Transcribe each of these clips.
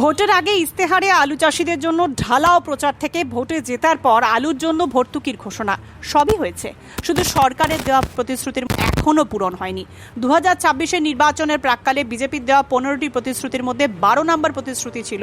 ভোটের আগে ইস্তেহারে আলু চাষিদের জন্য ঢালাও প্রচার থেকে ভোটে জেতার পর আলুর জন্য ভর্তুকির ঘোষণা সবই হয়েছে, শুধু সরকারের দেওয়া প্রতিশ্রুতির এখনও পূরণ হয়নি। 2024 নির্বাচনের প্রাক্কালে বিজেপির দেওয়া 15টি প্রতিশ্রুতির মধ্যে 12 নম্বর প্রতিশ্রুতি ছিল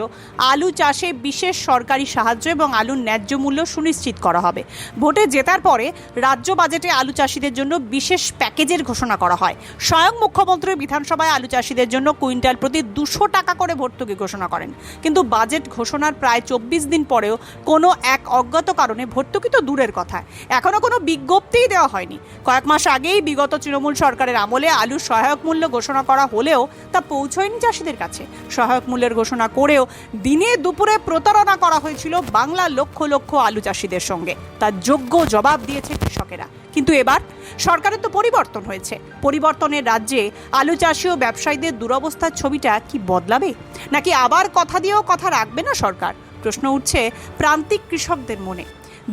আলু চাষে বিশেষ সরকারি সাহায্য এবং আলুর ন্যায্য মূল্য সুনিশ্চিত করা হবে। ভোটে জেতার পরে রাজ্য বাজেটে আলু চাষিদের জন্য বিশেষ প্যাকেজের ঘোষণা করা হয়। স্বয়ং মুখ্যমন্ত্রী বিধানসভায় আলু চাষিদের জন্য কুইন্টাল প্রতি 200 টাকা করে ভর্তুকি ঘোষণা করেন। কিন্তু বাজেট ঘোষণার প্রায় 24 দিন পরেও কোনো এক অজ্ঞাত কারণে ভর্তুকি তো দূরের কথা, এখনো কোনো বিজ্ঞপ্তিই দেওয়া হয়নি। কয়েক মাস আগেই বিগত তৃণমূল সরকারের আমলে আলুর সহায়ক মূল্য ঘোষণা করা হলেও তা পৌঁছয়নি চাষিদের কাছে। সহায়ক মূল্যের ঘোষণা করেও দিনে দুপুরে প্রতারণা করা হয়েছিল বাংলার লক্ষ লক্ষ আলু চাষিদের সঙ্গে। তার যোগ্য জবাব দিয়েছে কৃষকেরা। কিন্তু এবার সরকারের তো পরিবর্তন হয়েছে। পরিবর্তনের রাজ্যে আলু চাষি ও ব্যবসায়ীদের দুরবস্থার ছবিটা কি বদলাবে, নাকি আবার কথা দিয়েও কথা রাখবে না সরকার? প্রশ্ন উঠছে প্রান্তিক কৃষকদের মনে।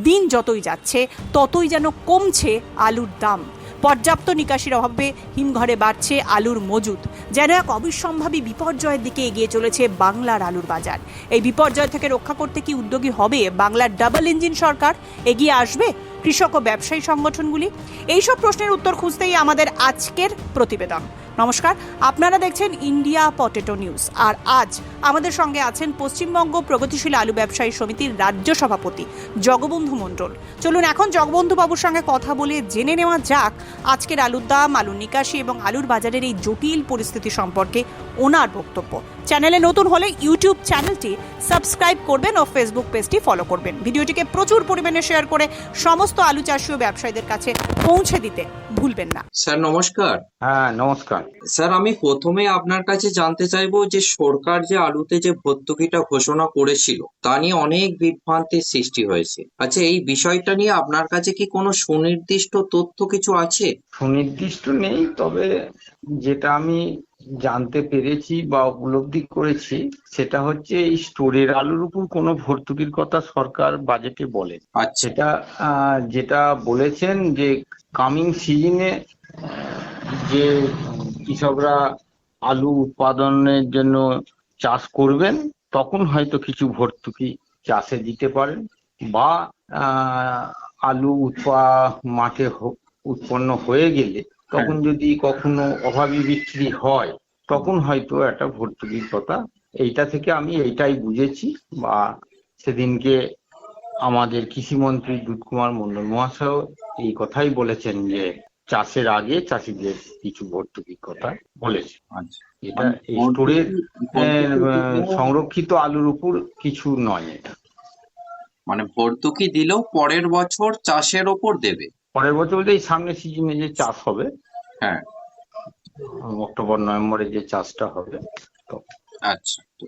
দিন যতই যাচ্ছে ততই যেন কমছে আলুর দাম। পর্যাপ্ত নিকাশির অভাবে হিমঘরে বাড়ছে আলুর মজুদ। যেন এক অবিসম্ভাবী বিপর্যয়ের দিকে এগিয়ে চলেছে বাংলার আলুর বাজার। এই বিপর্যয় থেকে রক্ষা করতে কি উদ্যোগী হবে বাংলার ডাবল ইঞ্জিন সরকার? এগিয়ে আসবে কৃষক ও ব্যবসায়ী সংগঠনগুলি? এইসব প্রশ্নের উত্তর খুঁজতেই আমাদের আজকের প্রতিবেদন। নমস্কার, আপনারা দেখছেন ইন্ডিয়া পটেটো নিউজ। আর আজ আমাদের সঙ্গে আছেন পশ্চিমবঙ্গ প্রগতিশীল আলু ব্যবসায়ী সমিতির রাজ্য সভাপতি জগবন্ধু মণ্ডল। চলুন এখন জগবন্ধু বাবুর সঙ্গে কথা বলে জেনে নেওয়া যাক আজকের আলুর দাম, আলুর নিকাশি এবং আলুর বাজারের এই জটিল পরিস্থিতি সম্পর্কে ওনার বক্তব্য। চ্যানেলে নতুন হলে ইউটিউব চ্যানেলটি সাবস্ক্রাইব করবেন ও ফেসবুক পেজটি ফলো করবেন। ভিডিওটিকে প্রচুর পরিমাণে শেয়ার করে সমস্ত আলু চাষি ও ব্যবসায়ীদের কাছে পৌঁছে দিতে ভুলবেন না। স্যার নমস্কার। হ্যাঁ, নমস্কার। স্যার, আমি প্রথমে আপনার কাছে জানতে চাইবো যে সরকার যে আলুতে যে ভর্তুকিটা ঘোষণা করেছিল তা নিয়ে অনেক বিভ্রান্তির সৃষ্টি হয়েছে। আচ্ছা, এই বিষয়টা নিয়ে আপনার কাছে কি কোনো সুনির্দিষ্ট তথ্য কিছু আছে? সুনির্দিষ্ট নেই, তবে যেটা আমি জানতে পেরেছি বা উপলব্ধি করেছি সেটা হচ্ছে এই স্টোরের আলুর উপর কোনো ভর্তুকির কথা সরকার বাজেটে বলে। আচ্ছা। সেটা যেটা বলেছেন যে কামিং সিজনে যে কৃষকরা আলু উৎপাদনের জন্য চাষ করবেন তখন হয়তো কিছু ভর্তুকি চাষে দিতে পারেন, বা আলু মাঠে উৎপন্ন হয়ে গেলে তখন যদি কখনো অভাবী বিক্রি হয় তখন হয়তো একটা ভর্তুকির কথা। এইটা থেকে আমি এইটাই বুঝেছি, বা সেদিনকে আমাদের কৃষিমন্ত্রী দুধ কুমার মণ্ডল মহাশয় এই কথাই বলেছেন যে চাষের আগে চাষিদের কিছু ভর্তুকির কথা বলেছে। আচ্ছা, এটা এই স্টোরের সংরক্ষিত আলুর উপর কিছু নয়। এটা মানে ভর্তুকি দিলেও পরের বছর চাষের ওপর দেবে? পরের বছর বলতে এই সামনের সিজনে যে চাষ হবে, হ্যাঁ, অক্টোবর নভেম্বরে যে চাষটা হবে। তো আচ্ছা, তো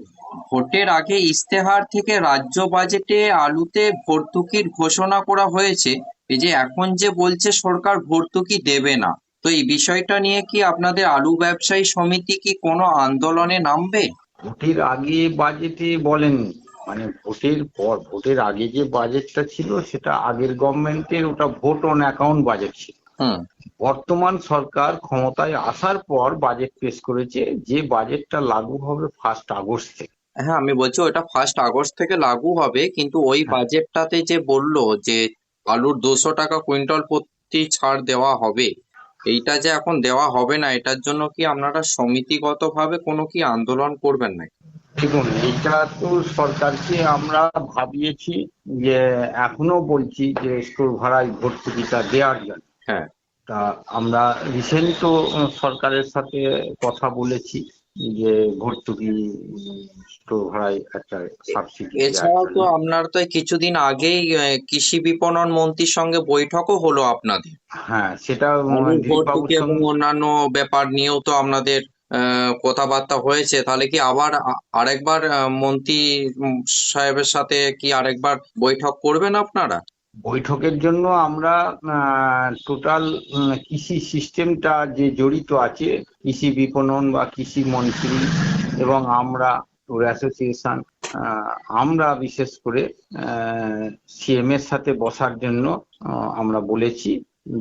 ভোটের আগে ইস্তেহার থেকে রাজ্য বাজেটে আলুতে ভর্তুকির ঘোষণা করা হয়েছে। এই যে এখন যে বলছে সরকার ভর্তুকি দেবে না, তো এই বিষয়টা নিয়ে কি আপনাদের আলু ব্যবসায়ী সমিতি কি কোনো আন্দোলনে নামবে? ভোটের আগে বাজেটে বলেননি, মানে ভোটের পর, ভোটের আগে যে বাজেটটা ছিল সেটা আগের গভর্নমেন্টের, ওটা ভোট অন অ্যাকাউন্ট বাজেট ছিল। বর্তমান সরকার ক্ষমতায় আসার পর বাজেট পেশ করেছে, যে বাজেটটা লাগু হবে 1 আগস্ট থেকে। হ্যাঁ, আমি বলছি ওটা 1 আগস্ট থেকে লাগু হবে, কিন্তু ওই বাজেটটাতে যে বললো যে আলুর 200 টাকা কুইন্টাল প্রতি ছাড় দেওয়া হবে, এইটা যে এখন দেওয়া হবে না, এটার জন্য কি আপনারা সমিতিগতভাবে কোনো কি আন্দোলন করবেন না? দেখুন, এইটা তো সরকারকে আমরা ভাবিয়েছি, যে এখনো বলছি যে স্টোর ভাড়ায় ভর্তুকিটা দেওয়ার জন্য। হ্যাঁ, তা আমরা রিসেন্ট তো সরকারের সাথে কথা বলেছি যে ভর্তুকি স্টোর ভাড়ায় একটা সাবসিডি। এছাড়াও তো আপনার তো এই কিছুদিন আগেই কৃষি বিপণন মন্ত্রীর সঙ্গে বৈঠকও হলো আপনাদের। হ্যাঁ, সেটা আলুর দিলীপবাবুর ভর্তুকি এবং সঙ্গে। অন্যান্য ব্যাপার নিয়েও তো আপনাদের কথাবার্তা হয়েছে। তাহলে কি আবার আরেকবার মন্ত্রী সাহেবের সাথে কি আরেকবার বৈঠক করবেন আপনারা? বৈঠকের জন্য আমরা টোটাল কৃষি সিস্টেমটা যে জড়িত আছে, কৃষি বিপণন বা কৃষি মন্ত্রী এবং আমরা অ্যাসোসিয়েশন, আমরা বিশেষ করে সিএম এর সাথে বসার জন্য আমরা বলেছি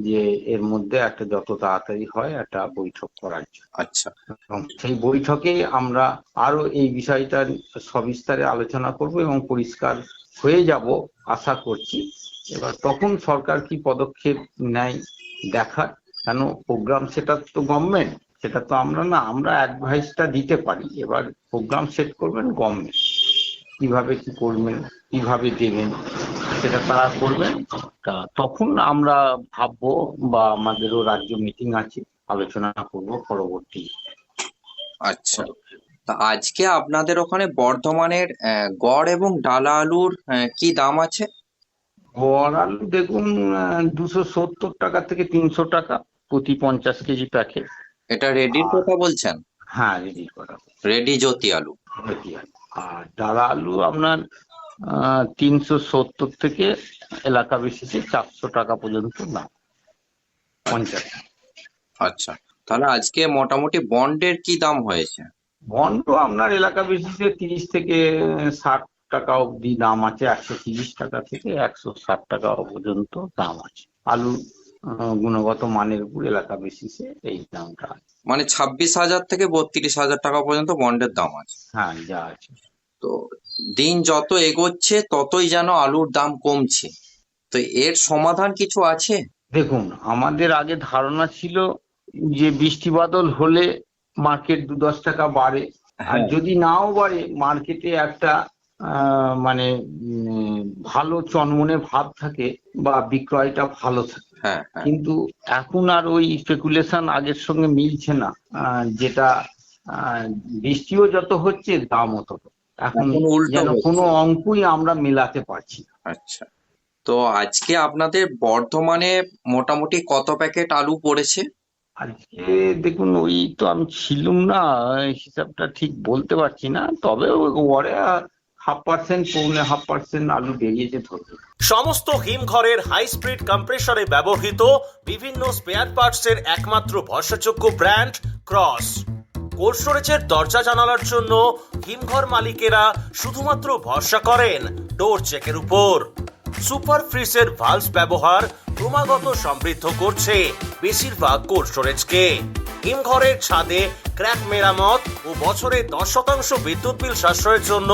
যে এর মধ্যে একটা যত তাড়াতাড়ি হয় একটা বৈঠক করার জন্য। আচ্ছা। এবং সেই বৈঠকে আমরা আরো এই বিষয়টা সবিস্তারে আলোচনা করব এবং পরিষ্কার হয়ে যাব আশা করছি। এবার তখন সরকার কি পদক্ষেপ নেয় দেখার, কেন প্রোগ্রাম সেটার তো গভর্নমেন্ট, সেটা তো আমরা না, আমরা অ্যাডভাইসটা দিতে পারি, এবার প্রোগ্রাম সেট করবেন গভর্নমেন্ট, কিভাবে কি করবেন, কিভাবে দেবেন সেটা তারা করবেন। তা তখন আমরা ভাববো, বা আমাদেরও রাজ্য মিটিং আছে, আলোচনা করব পরবর্তী আচ্ছা, পদক্ষেপ। তা আজকে আপনাদের ওখানে বর্ধমানের গড় এবং ডালা আলুর কি দাম আছে? গড় আলু দেখুন 270 টাকা থেকে 300 টাকা প্রতি 50 কেজি প্যাকেট। এটা রেডির কথা বলছেন? হ্যাঁ, রেডি করা রেডি জ্যোতি আলু। রেডি আলু। আর ডালা আলু আপনার 370 থেকে এলাকা বিশেষে 400 টাকা পর্যন্ত দাম, 50। আচ্ছা, তাহলে আজকে মোটামুটি বন্ডের কি দাম হয়েছে? বন্ড আপনার এলাকা বিশেষে 30 থেকে 60 টাকা অবধি দাম আছে, 130 টাকা থেকে 160 টাকা পর্যন্ত দাম আছে। আলু গুণগত মানের উপর এলাকা বিশেষে এই দামটা আছে। মানে 26,000 থেকে 32,000 টাকা পর্যন্ত বন্ডের দাম আছে। হ্যাঁ, যা আছে। তো দিন যত এগোচ্ছে ততই যেন আলুর দাম কমছে, তো এর সমাধান কিছু আছে? দেখুন, আমাদের আগে ধারণা ছিল যে বৃষ্টি বাদল হলে মার্কেট 2-10 টাকা বাড়ে, আর হ্যাঁ, যদি নাও বাড়ে মার্কেটে একটা মানে ভালো চনমনে ভাব থাকে বা বিক্রয়টা ভালো থাকে। হ্যাঁ, হ্যাঁ। কিন্তু এখন আর ওই স্পেকুলেশন আগের সঙ্গে মিলছে না, যেটা আহ, বৃষ্টিও যত হচ্ছে দামও তত। এখন এখন উল্টো যেন হচ্ছে। কোনো অঙ্কই আমরা মেলাতে পারছি না। আচ্ছা, তো আজকে আপনাদের বর্ধমানে মোটামুটি কত প্যাকেট আলু পড়েছে? আজকে দেখুন, ওই তো আমি ছিলুম না, হিসাবটা ঠিক বলতে পারছি না, তবে ওরে 0.5% 0.5% আলু বেরিয়েছে ধরুন। সমস্ত হিমঘরের হাই স্পিড কম্প্রেসরে ব্যবহৃত বিভিন্ন স্পেয়ার পার্টসের একমাত্র ভরসাযোগ্য ব্র্যান্ড ক্রস। কোল্ড স্টোরেজের দরজা জানালার জন্য হিমঘর মালিকেরা শুধুমাত্র ভরসা করেন ডোর চেকের উপর। সুপার ফ্রিজের ভালভ ব্যবহার ক্রমাগত সমৃদ্ধ করছে বেশিরভাগ কোল্ড স্টোরেজকে। হিমঘরের ছাদে ক্র্যাক মেরামত ও বছরে 10% বিদ্যুৎ বিল সাশ্রয়ের জন্য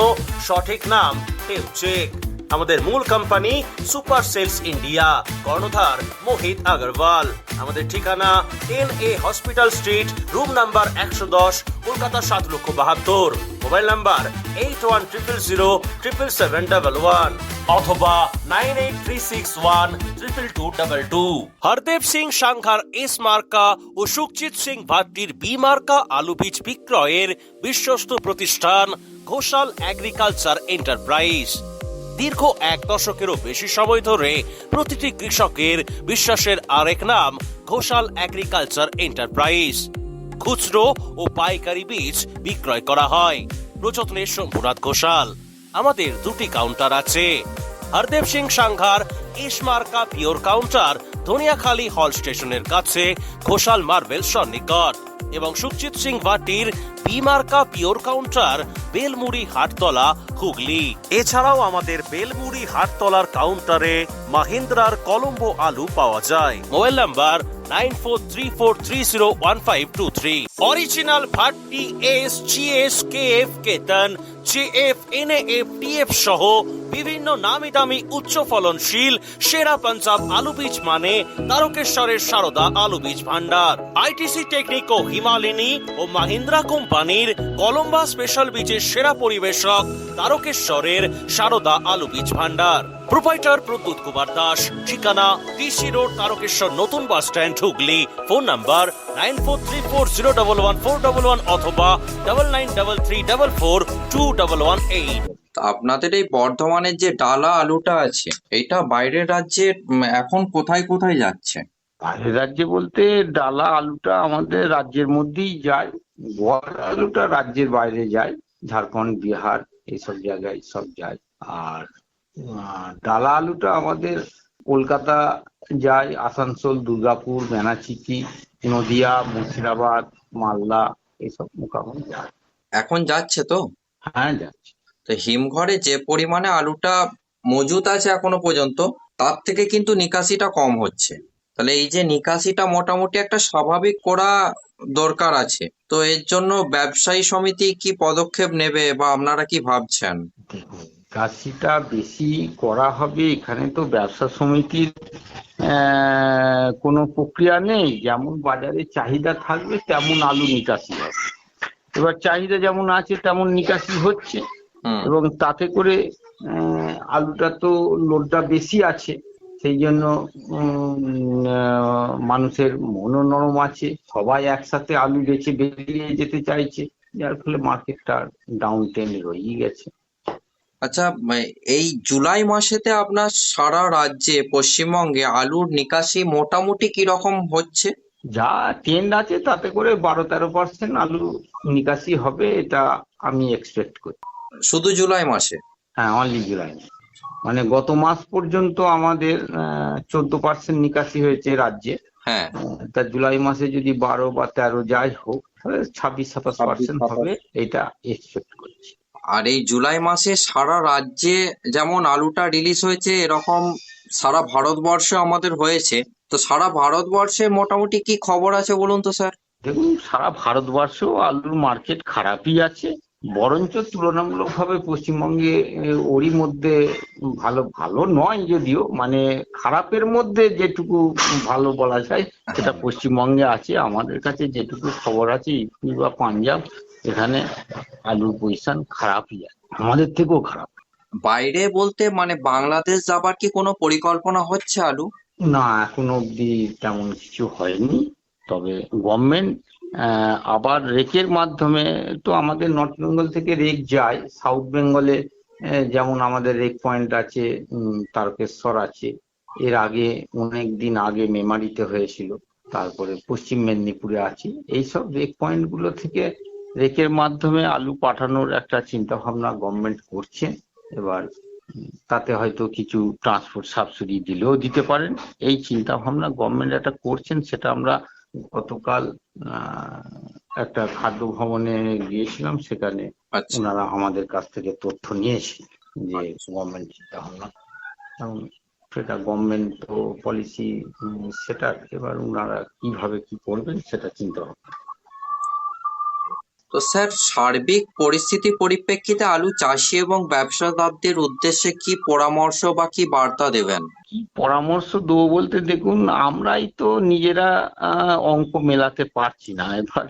সঠিক নাম টেমচেক। আমাদের মূল কোম্পানি সুপার সেলস ইন্ডিয়া, কর্ণধার মোহিত আগরওয়াল। আমাদের ঠিকানা 10A hospital street, room number 110, Kolkata 7,72,000। Mobile number 8100077711 অথবা 9836122222। হরদেব সিং সাংঘার এস মার্কা ও সুখজিৎ সিং ভাট্টির বি মার্কা আলু বীজ বিক্রয়ের বিশ্বস্ত প্রতিষ্ঠান ঘোষাল এগ্রিকালচার এন্টারপ্রাইজ। দীর্ঘ 1 দশকেরও বেশি সময় ধরে প্রতিটি কৃষকের বিশ্বাসের আরেক নাম ঘোষাল এগ্রিকালচার এন্টারপ্রাইজ। খুচরো ও পাইকারি বীজ বিক্রয় করা হয়। প্রযত্নে শম্ভুনাথ ঘোষাল। আমাদের 2টি কাউন্টার আছে। হরদেব সিং সাংঘার এস মার্কা পিওর কাউন্টার ধনিয়াখালী হল স্টেশনের কাছে ঘোষাল মার্বেল সন্নিকট, এবং সুখজিৎ সিং ভাটির বি মার্কা পিওর কাউন্টার বেলমুড়ি হাটতলা, হুগলি। এছাড়াও আমাদের বেলমুড়ি হাটতলার কাউন্টারে মাহিন্দ্রার কলম্বো আলু পাওয়া যায়। Mobile number 9434301523। Original Bhatti S, GS, KF, কেতন, জেএফ, এনএএফ, টিএফ সহ বিভিন্ন নামি দামি উচ্চ ফলনশীল সেরা পাঞ্জাব আলু বীজ মানে তারকেশ্বরের সারদা আলু বীজ ভান্ডার। আইটিসি টেকনিক ও হিমালিনী ও মাহিন্দ্রা কোম্পানির কলম্বা স্পেশাল বীজের সেরা পরিবেশক তারকেশ্বরের সারদা আলু বীজ ভান্ডার। প্রোপাইটার প্রদ্যুৎ কুমার দাস। ঠিকানা ডিসি রোড, তারকেশ্বর নতুন bus stand, Hooghly. Phone number 9434011411 অথবা 9933442118। তো আপনাদের এই বর্ধমানের যে ডালা আলুটা আছে, এটা বাইরের রাজ্যে এখন কোথায় কোথায় যাচ্ছে? বাইরের রাজ্যে বলতে ডালা আলুটা আমাদের রাজ্যের মধ্যেই যায়, গড় আলুটা রাজ্যের বাইরে যায়, ঝাড়খণ্ড, বিহার এইসব জায়গায় সব যায়। আর ডালা আলুটা আমাদের কলকাতা যায়, আসানসোল, দুর্গাপুর, বেনাচিটি, নদিয়া, মুর্শিদাবাদ, মালদা এইসব মোকামে যায়। এখন যাচ্ছে তো? হ্যাঁ, যাচ্ছে। তো হিমঘরে যে পরিমাণে আলুটা মজুত আছে এখনো পর্যন্ত, তার থেকে কিন্তু নিকাশিটা কম হচ্ছে। তাহলে এই যে নিকাশিটা মোটামুটি একটা স্বাভাবিক করা দরকার আছে, তো এর জন্য ব্যবসায়ী সমিতি কি পদক্ষেপ নেবে বা আপনারা কি ভাবছেন? দেখুন, নিকাশিটা বেশি করা হবে, এখানে তো ব্যবসা সমিতির কোনো প্রক্রিয়া নেই। যেমন বাজারে চাহিদা থাকবে তেমন আলু নিকাশি হবে। এবার চাহিদা যেমন আছে তেমন নিকাশি হচ্ছে, এবং তাতে করে আলুটা তো লোডটা বেশি আছে, সেই জন্য মানুষের মনও নরম আছে, সবাই একসাথে আলু বেচে বেরিয়ে যেতে চাইছে, যার ফলে মার্কেটটা ডাউন ট্রেন্ড রয়েই গেছে। আচ্ছা, এই জুলাই মাসেতে আপনার সারা রাজ্যে পশ্চিমবঙ্গে আলুর নিকাশি মোটামুটি কি রকম হচ্ছে? যা ট্রেন্ড আছে তাতে করে 12-13% আলু নিকাশি হবে, এটা আমি এক্সপেক্ট করি। শুধু জুলাই মাসে? হ্যাঁ, অনলি জুলাই, মানে গত মাস পর্যন্ত আমাদের 14% নিকাশি হয়েছে রাজ্যে। হ্যাঁ। তা জুলাই মাসে যদি 12 বা 13 যাই হোক, তাহলে 26-27% হবে, এটা এক্সপেক্ট করছি। আর এই জুলাই মাসে সারা রাজ্যে যেমন আলুটা রিলিজ হয়েছে, এরকম সারা ভারতবর্ষে আমাদের হয়েছে, তো সারা ভারতবর্ষে মোটামুটি কি খবর আছে বলুন তো স্যার? দেখুন, সারা ভারতবর্ষেও আলুর মার্কেট খারাপই আছে, বরঞ্চ তুলনামূলকভাবে পশ্চিমবঙ্গে ওরই মধ্যে ভালো ভালো নয় যদিও, মানে খারাপের মধ্যে যেটুকু ভালো বলা যায় সেটা পশ্চিমবঙ্গে আছে। আমাদের কাছে যেটুকু খবর আছে, ইউপি বা পাঞ্জাব, এখানে আলুর পজিশন খারাপই আছে, আমাদের থেকেও খারাপ। বাইরে বলতে মানে বাংলাদেশ যাবার কি কোনো পরিকল্পনা হচ্ছে আলু? না, এখনো অব্দি তেমন কিছু হয়নি, তবে গভর্নমেন্ট আবার রেকের মাধ্যমে, তো আমাদের নর্থ বেঙ্গল থেকে রেক যায় সাউথ বেঙ্গলে, যেমন আমাদের রেক পয়েন্ট আছে, তারকেশ্বর আছে, এর আগে অনেক দিন আগে মেমারিতে হয়েছিল, তারপরে পশ্চিম মেদিনীপুরে আছে। এইসব রেক পয়েন্ট গুলো থেকে রেকের মাধ্যমে আলু পাঠানোর একটা চিন্তা ভাবনা গভর্নমেন্ট করছে। এবার তাতে হয়তো কিছু ট্রান্সপোর্ট সাবসিডি দিলেও দিতে পারেন, এই চিন্তা ভাবনা গভর্নমেন্ট একটা করছেন। সেটা আমরা গতকাল একটা খাদ্য ভবনে গিয়েছিলাম, সেখানে ওনারা আমাদের কাছ থেকে তথ্য নিয়েছি যে গভর্নমেন্ট চিন্তা ভাবনা, এবং সেটা গভর্নমেন্ট তো পলিসি, সেটা এবার ওনারা কিভাবে কি করবেন সেটা চিন্তা ভাবনা। তো স্যার, সার্বিক পরিস্থিতি পরিপ্রেক্ষিতে আলু চাষি এবং ব্যবসাদারদের উদ্দেশ্যে কি পরামর্শ বা কি বার্তা দেবেন? কি পরামর্শ দেবো বলতে, দেখুন, আমরাই তো নিজেরা অঙ্ক মেলাতে পারছি না। এবার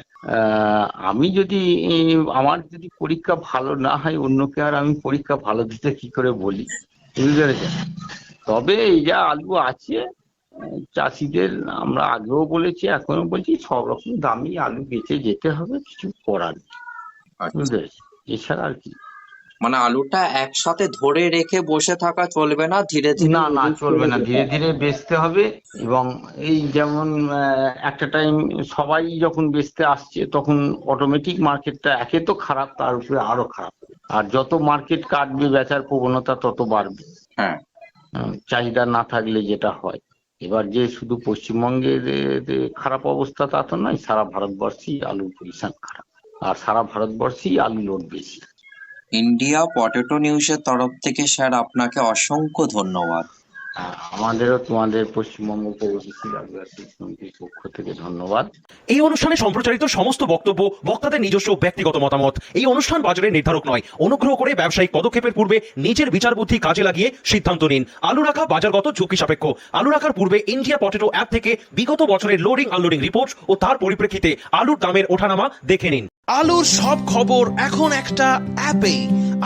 আমি যদি আমার যদি পরীক্ষা ভালো না হয়, অন্যকে আর আমি পরীক্ষা ভালো দিতে কি করে বলি, বুঝতে পেরেছেন? তবে এই যা আলু আছে, চাষিদের আমরা আগেও বলেছি, এখনো বলছি, সব রকম দামই আলু বেচে যেতে হবে, কিছু করার নেই, বুঝতে পেরেছি? এছাড়া আর কি, মানে আলুটা একসাথে ধরে রেখে বসে থাকা চলবে না, ধীরে ধীরে? না না, চলবে না, ধীরে ধীরে বেচতে হবে। এবং এই যেমন একটা টাইম সবাই যখন বেচতে আসছে, তখন অটোমেটিক মার্কেটটা একে তো খারাপ, তার উপরে আরো খারাপ, আর যত মার্কেট কাটবে বেচার প্রবণতা তত বাড়বে। হ্যাঁ। চাহিদা না থাকলে যেটা হয়, এবার যে শুধু পশ্চিমবঙ্গের খারাপ অবস্থা তা তো নয়, সারা ভারতবর্ষেই আলুর পজিশন খারাপ, আর সারা ভারতবর্ষেই আলু লোড বেশি। ইন্ডিয়া পটেটো নিউজের তরফ থেকে স্যার আপনাকে অসংখ্য ধন্যবাদ। আমাদেরও তোমাদের পশ্চিমবঙ্গ প্রগতিশীল আদিবাসী সমিতির পক্ষ থেকে ধন্যবাদ। এই অনুষ্ঠানে সম্প্রচারিত সমস্ত বক্তব্য বক্তাদের নিজস্ব ব্যক্তিগত মতামত। এই অনুষ্ঠান বাজারের নির্ধারক নয়। অনুগ্রহ করে ব্যবসায়িক পদক্ষেপের পূর্বে নিজের বিচার বুদ্ধি কাজে লাগিয়ে সিদ্ধান্ত নিন। আলু রাখা বাজারগত ঝুঁকি সাপেক্ষ। আলু রাখার পূর্বে ইন্ডিয়া পটেটো অ্যাপ থেকে বিগত বছরের লোডিং আনলোডিং রিপোর্ট ও তার পরিপ্রেক্ষিতে আলুর দামের ওঠানামা দেখে নিন। আলুর সব খবর এখন একটা অ্যাপেই।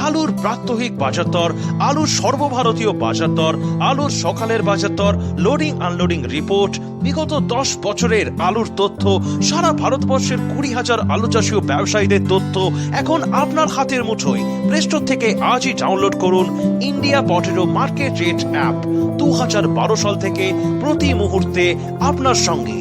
আলুর প্রাত্যহিক বাজার দর, আলুর সর্বভারতীয় বাজার দর, আলুর সকালের বাজার দর, লোডিং আনলোডিং রিপোর্ট, বিগত 10 বছরের আলুর তথ্য, সারা ভারতবর্ষের 20,000 আলু চাষী ও ব্যবসায়ীদের তথ্য এখন আপনার হাতের মুঠোয়। প্লে স্টোর থেকে আজই ডাউনলোড করুন India potato market rate app. 2012 সাল থেকে প্রতি মুহূর্তে আপনার সঙ্গে।